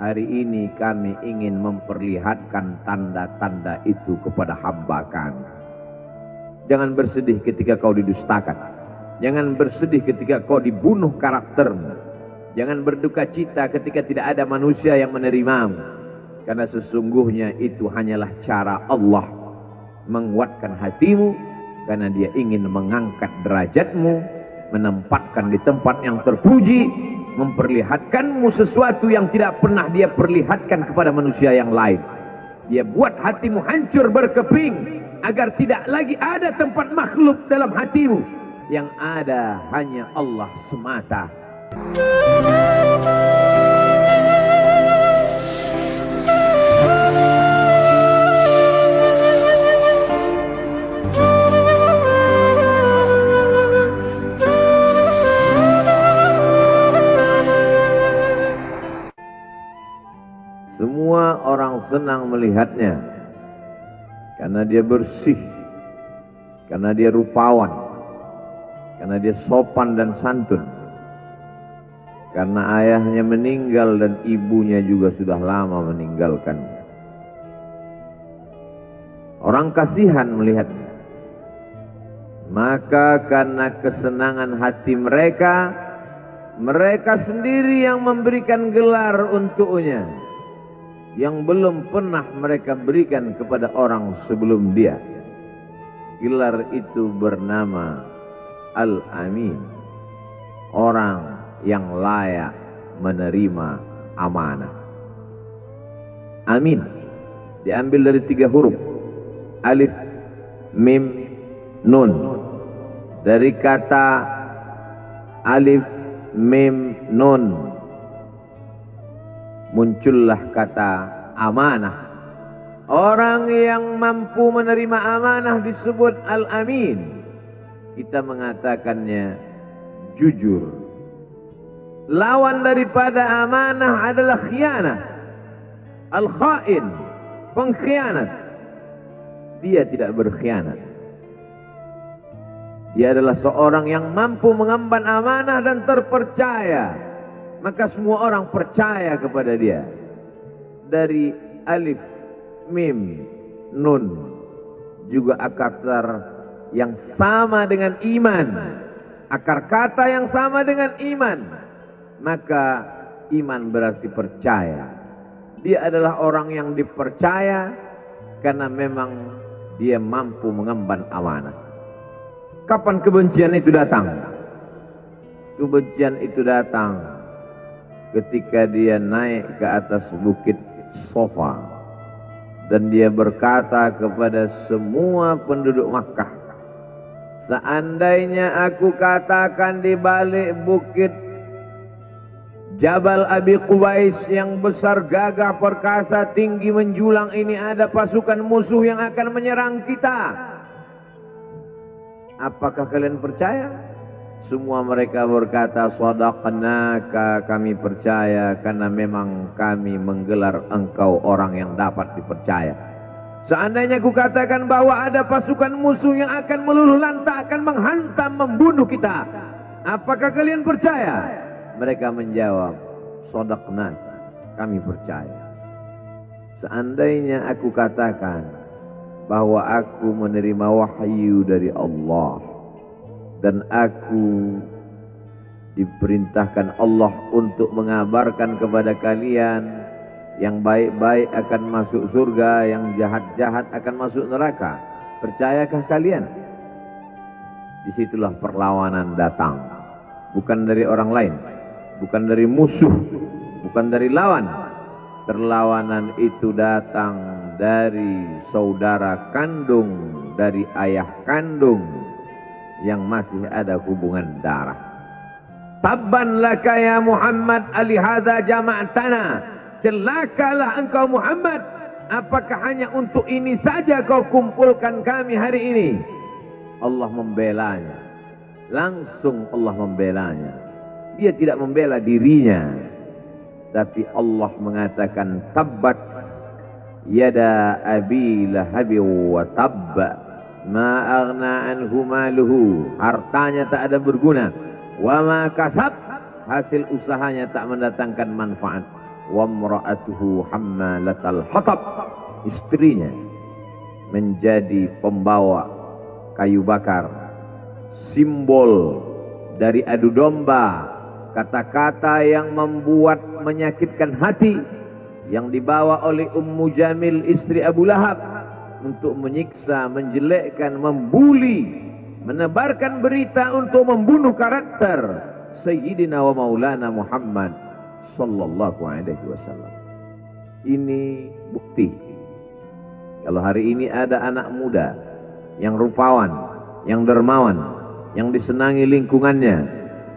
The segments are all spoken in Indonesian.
hari ini kami ingin memperlihatkan tanda-tanda itu kepada hamba kami. Jangan bersedih ketika kau didustakan. Jangan bersedih ketika kau dibunuh karaktermu. Jangan berduka cita ketika tidak ada manusia yang menerimamu. Karena sesungguhnya itu hanyalah cara Allah menguatkan hatimu, karena Dia ingin mengangkat derajatmu, menempatkan di tempat yang terpuji, memperlihatkanmu sesuatu yang tidak pernah Dia perlihatkan kepada manusia yang lain. Dia buat hatimu hancur berkeping agar tidak lagi ada tempat makhluk dalam hatimu, yang ada hanya Allah semata. Semua orang senang melihatnya karena dia bersih, karena dia rupawan, karena dia sopan dan santun, karena ayahnya meninggal dan ibunya juga sudah lama meninggalkannya. Orang kasihan melihatnya, maka karena kesenangan hati mereka, mereka sendiri yang memberikan gelar untuknya yang belum pernah mereka berikan kepada orang sebelum dia. Gelar itu bernama Al-Amin, orang yang layak menerima amanah. Amin diambil dari 3 huruf, alif, mim, nun. Dari kata alif, mim, nun muncullah kata amanah. Orang yang mampu menerima amanah disebut Al-Amin. Kita mengatakannya jujur. Lawan daripada amanah adalah khianah, al-khain, pengkhianat. Dia tidak berkhianat. Dia adalah seorang yang mampu mengemban amanah dan terpercaya, maka semua orang percaya kepada dia. Dari alif, mim, nun juga akar yang sama dengan iman, akar kata yang sama dengan iman, maka iman berarti percaya. Dia adalah orang yang dipercaya karena memang dia mampu mengemban amanah. Kapan kebencian itu datang? Kebencian itu datang ketika dia naik ke atas bukit Sofa dan dia berkata kepada semua penduduk Makkah, seandainya aku katakan di balik bukit Jabal Abi Qubais yang besar, gagah, perkasa, tinggi, menjulang ini ada pasukan musuh yang akan menyerang kita, apakah kalian percaya? Semua mereka berkata, shadaqnaka, kami percaya karena memang kami menggelar engkau orang yang dapat dipercaya. Seandainya aku katakan bahwa ada pasukan musuh yang akan meluluh lantah, akan menghantam, membunuh kita, apakah kalian percaya? Mereka menjawab, shadaqnaka, kami percaya. Seandainya aku katakan bahwa aku menerima wahyu dari Allah dan aku diperintahkan Allah untuk mengabarkan kepada kalian, yang baik-baik akan masuk surga, yang jahat-jahat akan masuk neraka, percayakah kalian? Disitulah perlawanan datang, bukan dari orang lain, bukan dari musuh, bukan dari lawan. Perlawanan itu datang dari saudara kandung, dari ayah kandung yang masih ada hubungan darah. Tabban laka ya Muhammad, alihada jama'tana, celakalah engkau Muhammad, apakah hanya untuk ini saja kau kumpulkan kami hari ini? Allah membelanya, langsung Allah membelanya. Dia tidak membela dirinya, tapi Allah mengatakan tabbat yada abi lahabi wa tabba ma aghna anhu maluhu, hartanya tak ada berguna, wa ma kasab, hasil usahanya tak mendatangkan manfaat. wa imra'atuhu hammalatal hatab, istrinya menjadi pembawa kayu bakar, simbol dari adu domba, kata-kata yang membuat menyakitkan hati yang dibawa oleh Ummu Jamil istri Abu Lahab untuk menyiksa, menjelekkan, membuli, menebarkan berita untuk membunuh karakter Sayyidina wa Maulana Muhammad sallallahu alaihi wasallam. Ini bukti kalau hari ini ada anak muda yang rupawan, yang dermawan, yang disenangi lingkungannya,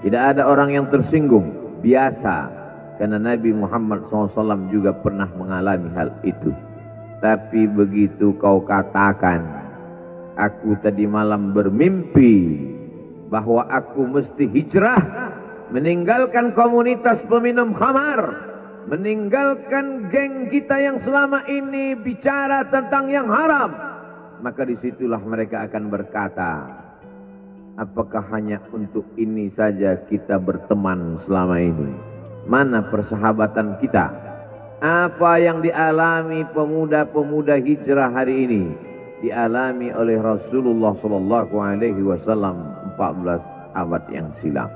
tidak ada orang yang tersinggung, biasa, karena Nabi Muhammad SAW juga pernah mengalami hal itu. Tapi begitu kau katakan, aku tadi malam bermimpi bahwa aku mesti hijrah, meninggalkan komunitas peminum khamar, meninggalkan geng kita yang selama ini bicara tentang yang haram, maka disitulah mereka akan berkata, apakah hanya untuk ini saja kita berteman selama ini? Mana persahabatan kita? Apa yang dialami pemuda-pemuda hijrah hari ini dialami oleh Rasulullah sallallahu alaihi wasallam 14 abad yang silam.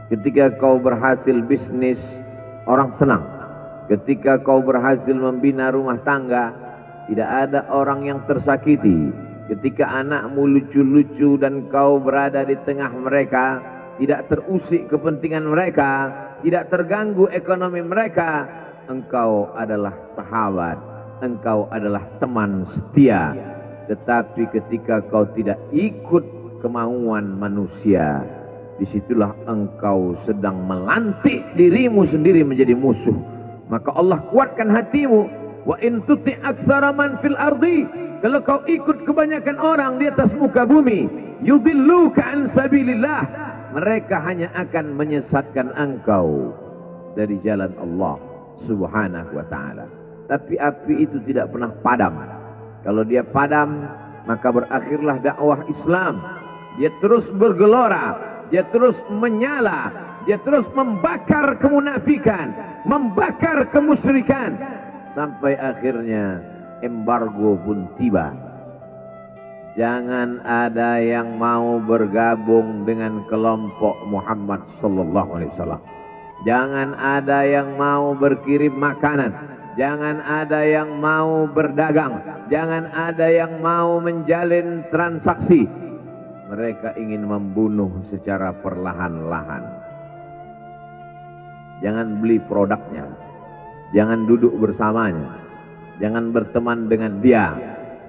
Ketika kau berhasil bisnis, orang senang. Ketika kau berhasil membina rumah tangga, tidak ada orang yang tersakiti. Ketika anakmu lucu-lucu dan kau berada di tengah mereka, tidak terusik kepentingan mereka, tidak terganggu ekonomi mereka, engkau adalah sahabat, engkau adalah teman setia. Tetapi ketika kau tidak ikut kemauan manusia, disitulah engkau sedang melantik dirimu sendiri menjadi musuh. Maka Allah kuatkan hatimu. Wa in tuti aktsara man fil ardi, kalau kau ikut kebanyakan orang di atas muka bumi, yudilluka an sabilillah, mereka hanya akan menyesatkan engkau dari jalan Allah subhanahu wa ta'ala. Tapi api itu tidak pernah padam. Kalau dia padam, maka berakhirlah dakwah Islam. Dia terus bergelora, dia terus menyala, dia terus membakar kemunafikan, membakar kemusyrikan, sampai akhirnya embargo pun tiba. Jangan ada yang mau bergabung dengan kelompok Muhammad sallallahu alaihi wasallam. Jangan ada yang mau berkirim makanan, jangan ada yang mau berdagang, jangan ada yang mau menjalin transaksi. Mereka ingin membunuh secara perlahan-lahan. Jangan beli produknya, jangan duduk bersamanya, jangan berteman dengan dia.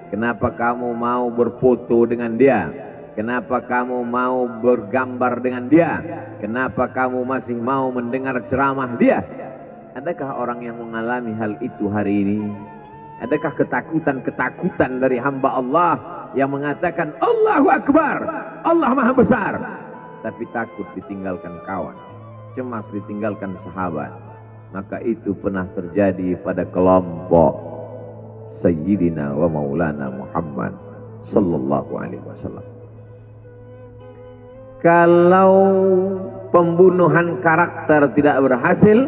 Kenapa kamu mau berfoto dengan dia? Kenapa kamu mau bergambar dengan dia? Kenapa kamu masih mau mendengar ceramah dia? Adakah orang yang mengalami hal itu hari ini? Adakah ketakutan-ketakutan dari hamba Allah yang mengatakan Allahu Akbar, Allah Maha Besar, tapi takut ditinggalkan kawan, cemas ditinggalkan sahabat? Maka itu pernah terjadi pada kelompok Sayyidina wa Maulana Muhammad sallallahu alaihi wasallam. Kalau pembunuhan karakter tidak berhasil,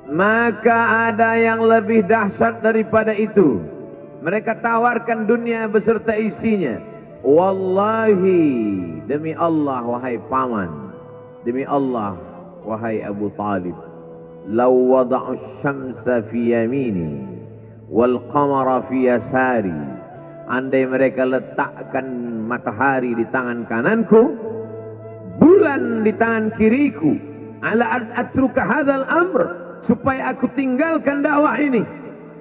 maka ada yang lebih dahsyat daripada itu. Mereka tawarkan dunia beserta isinya. Wallahi, demi Allah wahai paman, demi Allah wahai Abu Talib, law wada'u syamsa fi yamini wal qamara fi yasari, andai mereka letakkan matahari di tangan kananku, bulan di tangan kiriku, ala atruka hadzal amr, supaya aku tinggalkan dakwah ini,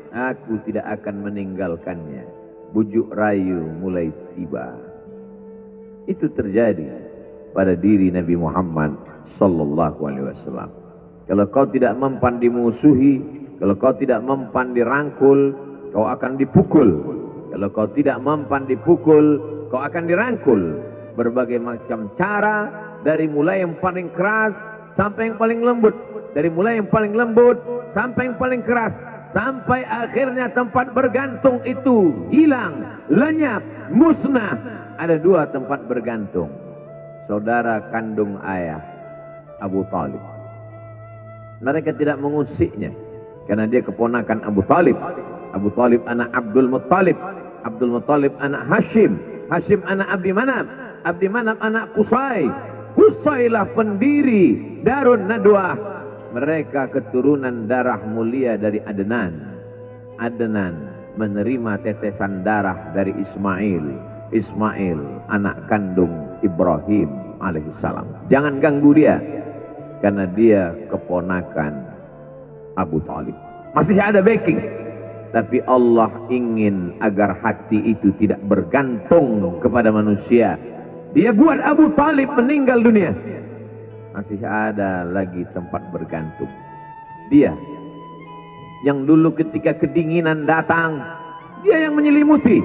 aku tidak akan meninggalkannya. Bujuk rayu mulai tiba. Itu terjadi pada diri Nabi Muhammad sallallahu alaihi wasallam. Kalau kau tidak mempan dimusuhi, kalau kau tidak mempan dirangkul, kau akan dipukul. Kalau kau tidak mempan dipukul, kau akan dirangkul. Berbagai macam cara, dari mulai yang paling keras sampai yang paling lembut, dari mulai yang paling lembut sampai yang paling keras, sampai akhirnya tempat bergantung itu hilang, lenyap, musnah. Ada dua tempat bergantung, saudara kandung ayah Abu Talib. Mereka tidak mengusiknya karena dia keponakan Abu Talib. Abu Talib anak Abdul Muttalib, Abdul Muttalib anak Hashim, Hashim anak Abdi Manaf, Abdi Manaf anak Qusay, Qusaylah pendiri Darun Nadwah. Mereka keturunan darah mulia dari Adnan. Adnan menerima tetesan darah dari Ismail. Ismail anak kandung Ibrahim alaihissalam. Jangan ganggu dia karena dia keponakan Abu Talib. Masih ada backing, tapi Allah ingin agar hati itu tidak bergantung kepada manusia. Dia buat Abu Talib meninggal dunia, masih ada lagi tempat bergantung. Dia yang dulu ketika kedinginan datang, dia yang menyelimuti.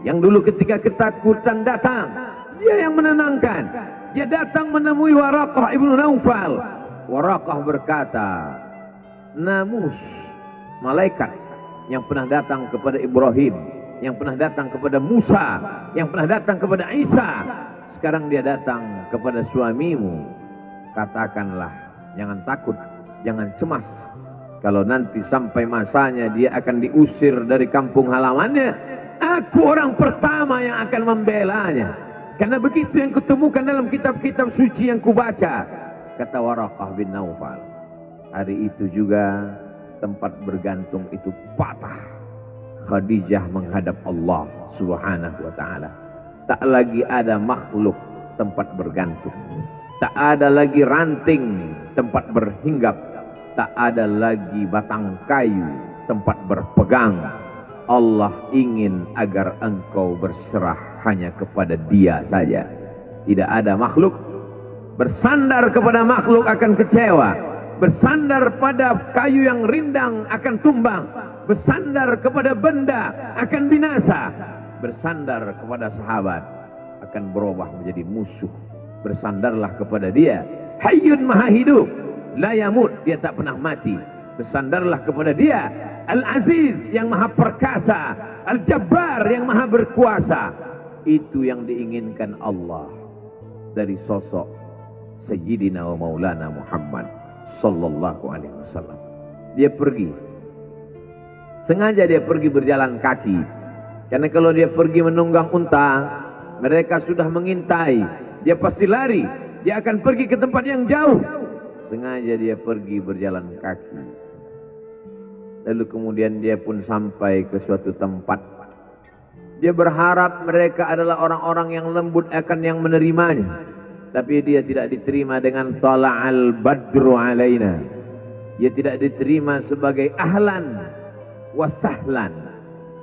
Yang dulu ketika ketakutan datang, dia yang menenangkan. Dia datang menemui Waraqah ibnu Naufal. Waraqah berkata, Namus, malaikat yang pernah datang kepada Ibrahim, yang pernah datang kepada Musa, yang pernah datang kepada Isa, sekarang dia datang kepada suamimu. Katakanlah, jangan takut, jangan cemas. Kalau nanti sampai masanya dia akan diusir dari kampung halamannya, aku orang pertama yang akan membelanya. Karena begitu yang kutemukan dalam kitab-kitab suci yang kubaca, kata Waraqah bin Naufal. Hari itu juga tempat bergantung itu patah. Khadijah menghadap Allah subhanahu wa ta'ala. Tak lagi ada makhluk tempat bergantung. Tak ada lagi ranting tempat berhinggap. Tak ada lagi batang kayu tempat berpegang. Allah ingin agar engkau berserah hanya kepada Dia saja. Tidak ada makhluk. Bersandar kepada makhluk akan kecewa. Bersandar pada kayu yang rindang akan tumbang. Bersandar kepada benda akan binasa. Bersandar kepada sahabat akan berubah menjadi musuh. Bersandarlah kepada Dia. Hayyun maha hidup, la yamut, dia tak pernah mati. Bersandarlah kepada Dia, Al-Aziz yang maha perkasa, Al-Jabbar yang maha berkuasa. Itu yang diinginkan Allah dari sosok Sayyidina wa Maulana Muhammad sallallahu alaihi wasallam. Dia pergi, sengaja dia pergi berjalan kaki, karena kalau dia pergi menunggang unta, mereka sudah mengintai. Dia pasti lari, dia akan pergi ke tempat yang jauh. Sengaja dia pergi berjalan kaki. Lalu kemudian dia pun sampai ke suatu tempat. Dia berharap mereka adalah orang-orang yang lembut akan yang menerimanya. Tapi dia tidak diterima dengan tala'al badru alaina. Dia tidak diterima sebagai ahlan wasahlan.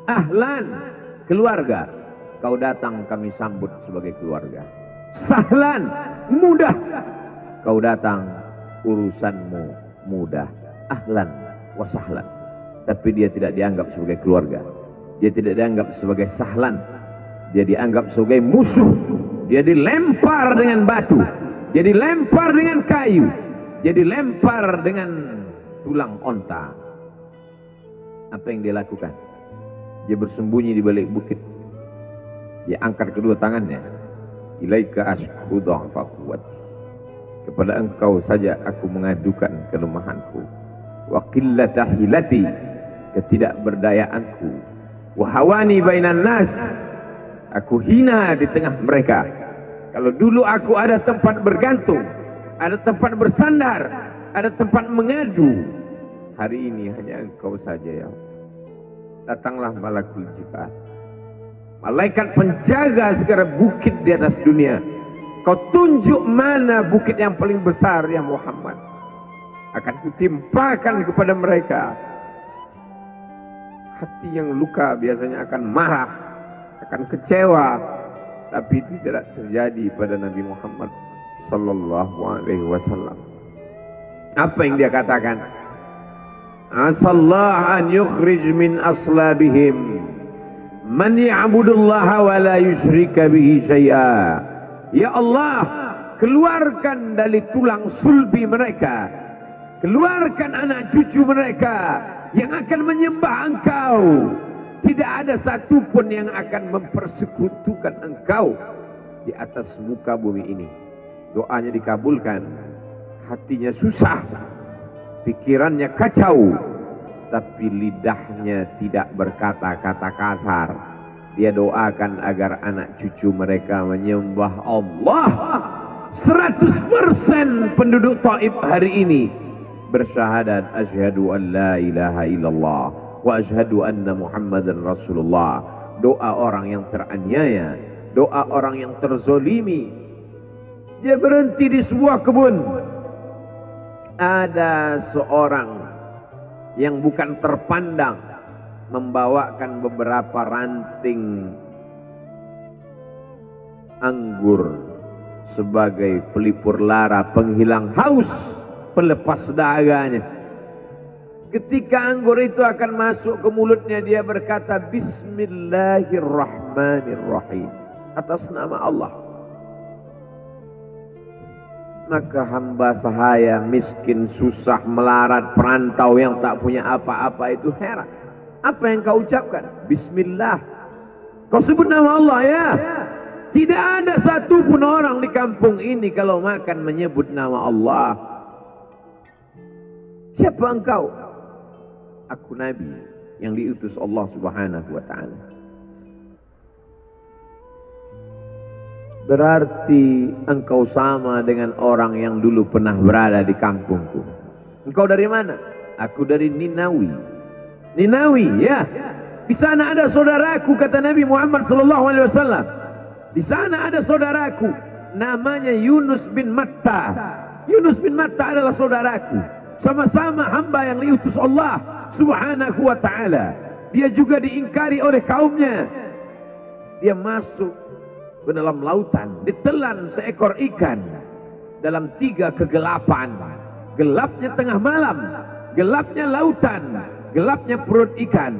Ahlan, keluarga. Kau datang kami sambut sebagai keluarga. Sahlan, mudah. Kau datang, urusanmu mudah. Ahlan wasahlan. Tapi dia tidak dianggap sebagai keluarga. Dia tidak dianggap sebagai sahlan. Dia dianggap sebagai musuh. Dia dilempar dengan batu. Dia dilempar dengan kayu. Dia dilempar dengan tulang onta. Apa yang dia lakukan? Dia bersembunyi di balik bukit. Dia angkat kedua tangannya. Ilaika ashku dha'fa quwwati. Kepada engkau saja aku mengadukan kelemahanku. Wa qillata hilati, ketidakberdayaanku. Wa hawani bainan nas, aku hina di tengah mereka. Kalau dulu aku ada tempat bergantung, ada tempat bersandar, ada tempat mengadu, hari ini hanya engkau saja ya Allah. Datanglah malakul jibal, malaikat penjaga segala bukit di atas dunia. Kau tunjuk mana bukit yang paling besar ya Muhammad. Akan kutimpakan kepada mereka. Hati yang luka biasanya akan marah, akan kecewa. Tapi itu tidak terjadi pada Nabi Muhammad sallallahu alaihi wasallam. Apa yang dia katakan? Asallah an yukhrij min aslabihim man ya'budullaha wa la yusyrika bihi syai'a. Ya Allah, keluarkan dari tulang sulbi mereka, keluarkan anak cucu mereka yang akan menyembah engkau. Tidak ada satupun yang akan mempersekutukan engkau di atas muka bumi ini. Doanya dikabulkan, hatinya susah, pikirannya kacau, tapi lidahnya tidak berkata-kata kasar. Dia doakan agar anak cucu mereka menyembah Allah. 100% penduduk Taif hari ini bersyahadat asyhadu an la ilaha illallah wa asyhadu anna Muhammadan Rasulullah. Doa orang yang teraniaya, doa orang yang terzolimi. Dia berhenti di sebuah kebun. Ada seorang yang bukan terpandang membawakan beberapa ranting anggur sebagai pelipur lara, penghilang haus, pelepas dahaganya. Ketika anggur itu akan masuk ke mulutnya, dia berkata Bismillahirrahmanirrahim, atas nama Allah. Maka hamba sahaya miskin, susah, melarat, perantau yang tak punya apa-apa itu heran. Apa yang kau ucapkan? Bismillah. Kau sebut nama Allah ya. Tidak ada satupun orang di kampung ini kalau makan menyebut nama Allah. Siapa engkau? Aku Nabi yang diutus Allah Subhanahu wa ta'ala. Berarti engkau sama dengan orang yang dulu pernah berada di kampungku. Engkau dari mana? Aku dari Ninawi. Ninawi, ya. Di sana ada saudaraku, kata Nabi Muhammad SAW. Di sana ada saudaraku, namanya Yunus bin Matta. Yunus bin Matta adalah saudaraku. Sama-sama hamba yang diutus Allah Subhanahu wa ta'ala. Dia juga diingkari oleh kaumnya. Dia masuk ke dalam lautan, ditelan seekor ikan dalam 3 kegelapan. Gelapnya tengah malam, gelapnya lautan, gelapnya perut ikan.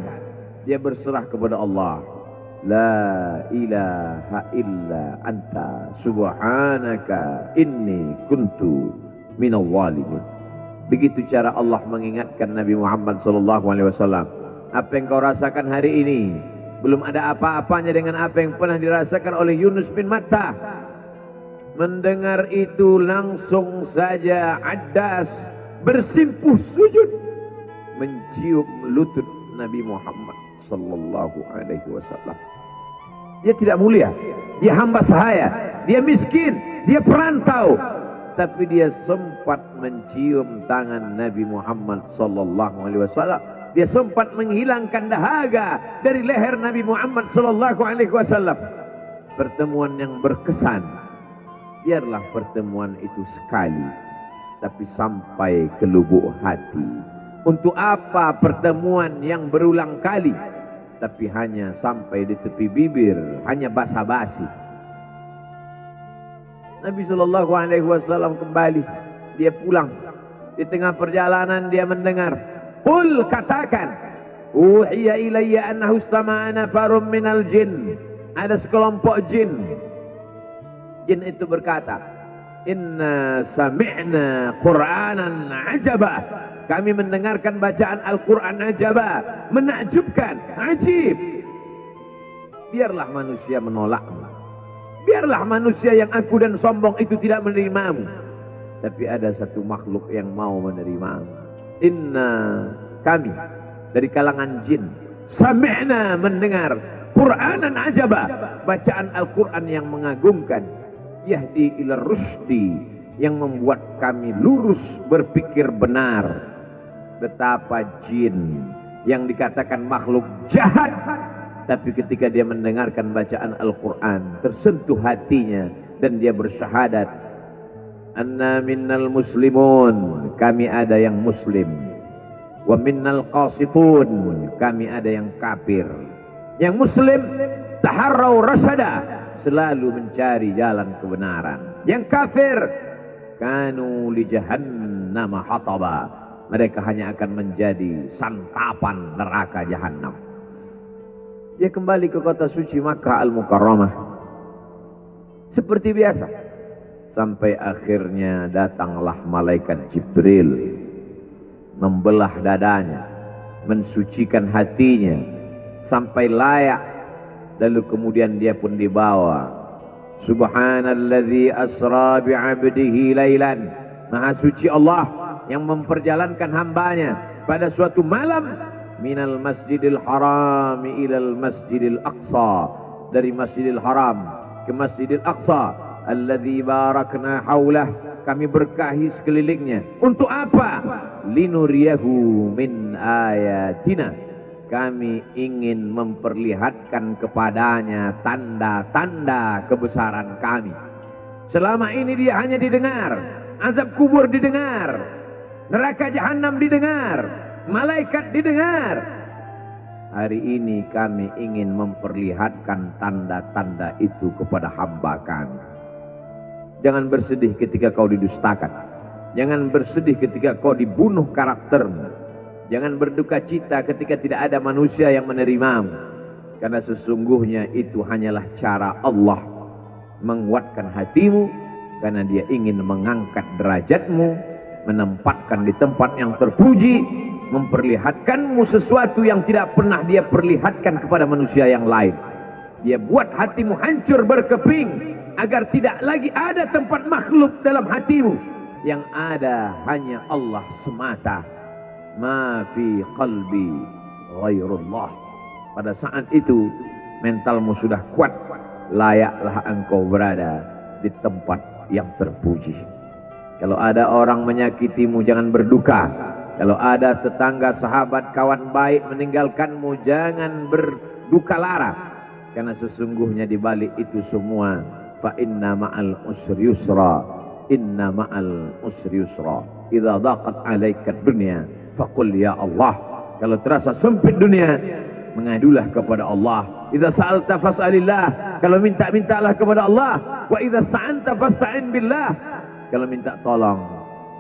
Dia berserah kepada Allah. La ilaha illa anta subhanaka inni kuntu minal zalimin. Begitu cara Allah mengingatkan Nabi Muhammad SAW. Apa yang kau rasakan hari ini belum ada apa-apanya dengan apa yang pernah dirasakan oleh Yunus bin Matta. Mendengar itu langsung saja Addas bersimpuh sujud mencium lutut Nabi Muhammad sallallahu alaihi wasallam. Dia tidak mulia, dia hamba sahaya, dia miskin, dia perantau, tapi dia sempat mencium tangan Nabi Muhammad sallallahu alaihi wasallam. Dia sempat menghilangkan dahaga dari leher Nabi Muhammad sallallahu alaihi wasallam. Pertemuan yang berkesan. Biarlah pertemuan itu sekali, tapi sampai ke lubuk hati. Untuk apa pertemuan yang berulang kali, tapi hanya sampai di tepi bibir, hanya basa-basi. Nabi sallallahu alaihi wasallam kembali, dia pulang. Di tengah perjalanan dia mendengar, qul, katakan, uhiya ilayya annahu istama'a nafarun minal jin. Ada sekelompok jin. Jin itu berkata, inna sami'na Qur'anan ajaba. Kami mendengarkan bacaan Al-Quran ajaba, menakjubkan, ajib. Biarlah manusia menolakmu. Biarlah manusia yang aku dan sombong itu tidak menerimamu. Tapi ada satu makhluk yang mau menerimamu. Inna, kami dari kalangan jin, sami'na, mendengar Qur'anan ajaba, bacaan Al-Quran yang mengagumkan, yahdi ila rusdi, yang membuat kami lurus berpikir benar. Betapa jin yang dikatakan makhluk jahat, tapi ketika dia mendengarkan bacaan Al-Quran tersentuh hatinya dan dia bersyahadat, anna minnal muslimun, kami ada yang muslim, wa minnal qasitun, kami ada yang kafir. Yang muslim taharrau rasada, selalu mencari jalan kebenaran. Yang kafir kanu li jahannama hataba, mereka hanya akan menjadi santapan neraka jahanam. Dia kembali ke kota suci Makkah Al-Mukarramah seperti biasa, sampai akhirnya datanglah malaikat Jibril membelah dadanya, mensucikan hatinya sampai layak. Lalu kemudian dia pun dibawa. Subhanalladzi asra bi'abdihi lailan, maha suci Allah yang memperjalankan hambanya pada suatu malam minal masjidil haram ilal masjidil aqsa, dari masjidil haram ke masjidil aqsa alladzi barakna haulah, kami berkahi sekelilingnya. Untuk apa? Linuriyahu min ayatina, kami ingin memperlihatkan kepadanya tanda-tanda kebesaran kami. Selama ini dia hanya didengar, azab kubur didengar, neraka jahanam didengar, malaikat didengar. Hari ini kami ingin memperlihatkan tanda-tanda itu kepada hamba kami. Jangan bersedih ketika kau didustakan. Jangan bersedih ketika kau dibunuh karaktermu. Jangan berduka cita ketika tidak ada manusia yang menerimamu. Karena sesungguhnya itu hanyalah cara Allah menguatkan hatimu. Karena dia ingin mengangkat derajatmu, menempatkan di tempat yang terpuji, memperlihatkanmu sesuatu yang tidak pernah dia perlihatkan kepada manusia yang lain. Dia buat hatimu hancur berkeping agar tidak lagi ada tempat makhluk dalam hatimu, yang ada hanya Allah semata. Ma fi qalbi ghairullah. Pada saat itu mentalmu sudah kuat, layaklah engkau berada di tempat yang terpuji. Kalau ada orang menyakitimu, jangan berduka. Kalau ada tetangga, sahabat, kawan baik meninggalkanmu, jangan berduka lara. Karena sesungguhnya di balik itu semua, fa inna ma'al usri yusra, inna ma'al usri yusra. Idza daqat 'alaika dunya faqul ya Allah. Kalau terasa sempit dunia, mengadulah kepada Allah. Idza sa'alta fas'alillah, kalau minta-mintalah kepada Allah. Wa idza sta'anta fasta'in billah, kalau minta tolong,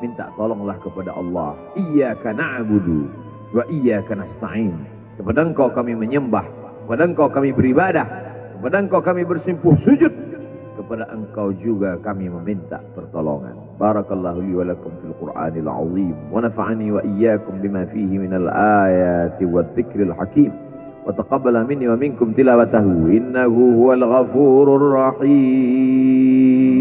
minta tolonglah kepada Allah. Iyyaka na'budu wa iyyaka nasta'in. Kepada Engkau kami menyembah, kepada Engkau kami beribadah, kepada Engkau kami bersimpuh sujud, kepada Engkau juga kami meminta pertolongan. Barakallahu li wa lakum fil Qur'anil azim wa nafa'ani wa iyyakum bima fihi minal ayati wadh-dhikril hakim wa taqabbala minni wa minkum tilawatahu innahu huwal ghafurur rahim.